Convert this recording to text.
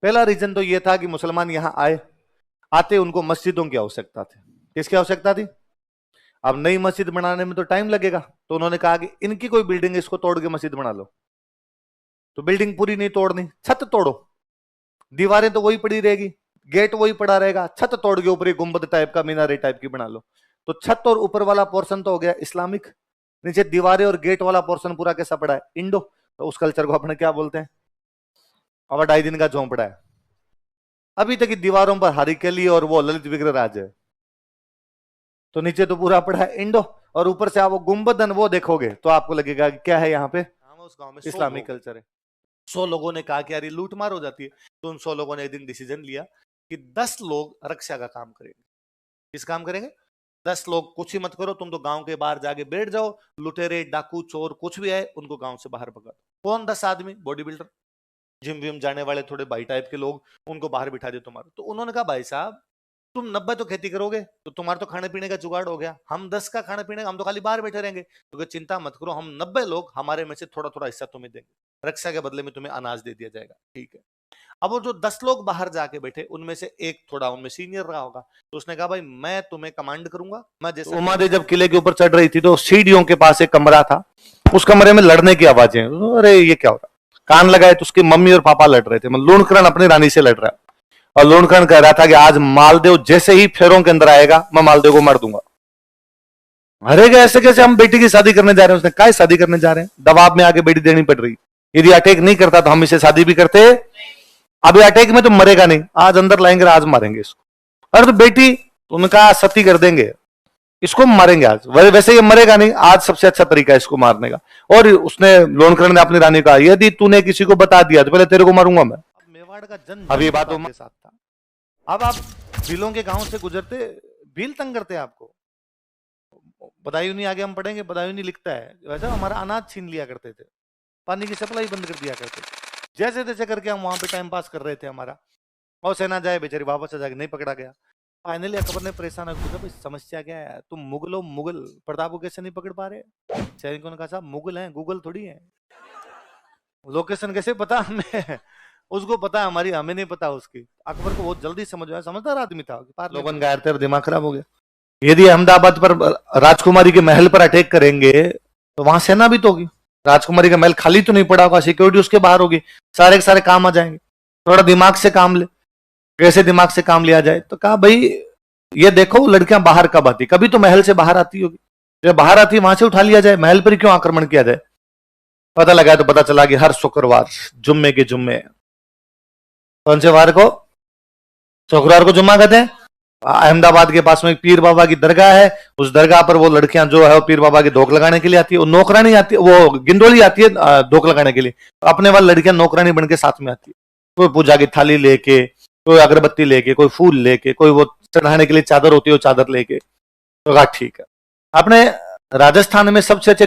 पहला रीजन तो यह था कि मुसलमान यहां आते उनको मस्जिदों की आवश्यकता थी। किसकी आवश्यकता थी? अब नई मस्जिद बनाने में तो टाइम लगेगा, तो उन्होंने कहा कि इनकी कोई बिल्डिंग है, इसको तोड़ के मस्जिद बना लो। तो बिल्डिंग पूरी नहीं तोड़नी, छत तोड़ो, दीवारें तो वही पड़ी रहेगी, गेट वही पड़ा रहेगा, छत तोड़ के ऊपर एक गुंबद टाइप का, मीनारे टाइप की बना लो। तो छत और ऊपर वाला पोर्शन तो हो गया इस्लामिक, नीचे दीवारें और गेट वाला पोर्शन पूरा कैसा पड़ा है? इंडो। तो उस कल्चर को अपने क्या बोलते हैं? अब 2.5 दिन का झोंपड़ा है। अभी तक की दीवारों पर हरिकेली और वो ललित विग्रह राज है। तो नीचे तो पूरा पड़ा है इंडो, और ऊपर से आप वो गुंबदन वो देखोगे तो आपको लगेगा कि क्या है यहाँ पे? उस गांव में इस्लामिक कल्चर है। 100 लोगों ने कहा कि यार ये लूट मार हो जाती है। तो उन 100 लोगों ने एक दिन डिसीजन लिया कि 10 लोग रक्षा का काम करेंगे। किस काम करेंगे? 10 लोग। कुछ ही मत करो, तुम तो गांव के बाहर जाके बैठ जाओ, लुटेरे डाकू चोर कुछ भी है उनको गांव से बाहर भगा दो। कौन? 10 आदमी, बॉडी बिल्डर, जिम विम जाने वाले थोड़े भाई टाइप के लोग, उनको बाहर बिठा दे तुम्हारे। तो उन्होंने कहा भाई साहब तुम 90 तो खेती करोगे, तो तुम्हारा तो खाने पीने का जुगाड़ हो गया, हम 10 का खाने पीने, हम तो खाली बाहर बैठे रहेंगे। तो चिंता मत करो, हम 90 लोग, हमारे में से थोड़ा थोड़ा हिस्सा तुम्हें देंगे, रक्षा के बदले में तुम्हें अनाज दे दिया जाएगा। ठीक है। अब वो जो 10 लोग बाहर जाके बैठे, उनमें से एक थोड़ा उनमें सीनियर रहा होगा, तो उसने कहा भाई मैं तुम्हें कमांड करूंगा। मैं जैसे उमादे जब किले के ऊपर चढ़ रही थी तो सीढ़ियों के पास एक कमरा था, उस कमरे में लड़ने की आवाजें। अरे ये क्या हो रहा? कान लगाए तो उसकी मम्मी और पापा लड़ रहे थे, मतलब लूणकरण अपनी रानी से लड़ रहा है, और लूणकरण कह रहा था कि आज मालदेव जैसे ही फेरों के अंदर आएगा मैं मालदेव को मार दूंगा। अरे ऐसे कैसे? हम बेटी की शादी करने जा रहे हैं। उसने कहा शादी करने जा रहे हैं, दबाव में आके बेटी देनी पड़ रही, यदि अटैक नहीं करता तो हम इसे शादी भी करते। अभी अटैक में तो मरेगा नहीं, आज अंदर लाएंगे, आज मारेंगे इसको। अरे तो बेटी, उनका सती कर देंगे, इसको मारेंगे आज, वैसे ये मरेगा नहीं, आज सबसे अच्छा तरीका है इसको मारने का। और उसने लोणकरण ने अपनी रानी कहा यदि तूने किसी को बता दिया तो पहले तेरे को मारूंगा मैं। मेवाड़ का जन अभी बात के साथ था। अब आप भीलों के गांव से गुजरते, भील तंग करते हैं आपको। बदायूनी आगे हम पढ़ेंगे, बदायूनी लिखता है वैसा हमारा अनाज छीन लिया करते थे, पानी की सप्लाई बंद कर दिया करते थे, जैसे तैसे करके हम वहां पे टाइम पास कर रहे थे हमारा। और सेना जाए बेचारी, वापस जाके नहीं पकड़ा गया। फाइनली अकबर ने परेशान होकर पूछा समस्या क्या है? तुम मुगल प्रताप को कैसे नहीं पकड़ पा रहे? सैनिकों ने कहा साहब मुगल हैं, गूगल थोड़ी है, लोकेशन कैसे पता हमें? उसको पता है हमारी, हमें नहीं पता उसकी। अकबर को बहुत जल्दी समझ आया, समझदार आदमी था, लोगों ने गायर दिमाग खराब हो गया। यदि अहमदाबाद पर राजकुमारी के महल पर अटैक करेंगे तो वहां सेना भी तो होगी, राजकुमारी का महल खाली तो नहीं पड़ा होगा, सिक्योरिटी उसके बाहर होगी, सारे के सारे काम आ जाएंगे। थोड़ा दिमाग से काम ले। कैसे दिमाग से काम लिया जाए? तो कहा भाई ये देखो लड़कियां बाहर कब आती, कभी तो महल से बाहर आती होगी, जब बाहर आती है वहां से उठा लिया जाए, महल पर क्यों आक्रमण किया जाए? पता लगा तो पता चला कि हर शुक्रवार जुम्मे के जुम्मे, कौन से वार को? शुक्रवार को जुम्मा कहते हैं। अहमदाबाद के पास में पीर बाबा की दरगाह है, उस दरगाह पर वो लड़कियां जो है वो पीर बाबा की धोख लगाने के लिए आती है, वो नौकरानी आती है, वो गिंडोली आती है धोख लगाने के लिए, अपने वाली लड़कियां नौकरानी बन के साथ में आती है, कोई पूजा की थाली लेके, कोई अगरबत्ती लेके, कोई फूल लेके, कोई वो चढ़ाने के लिए चादर होती है वो चादर लेके। तो कहा ठीक है। अपने राजस्थान में सबसे अच्छे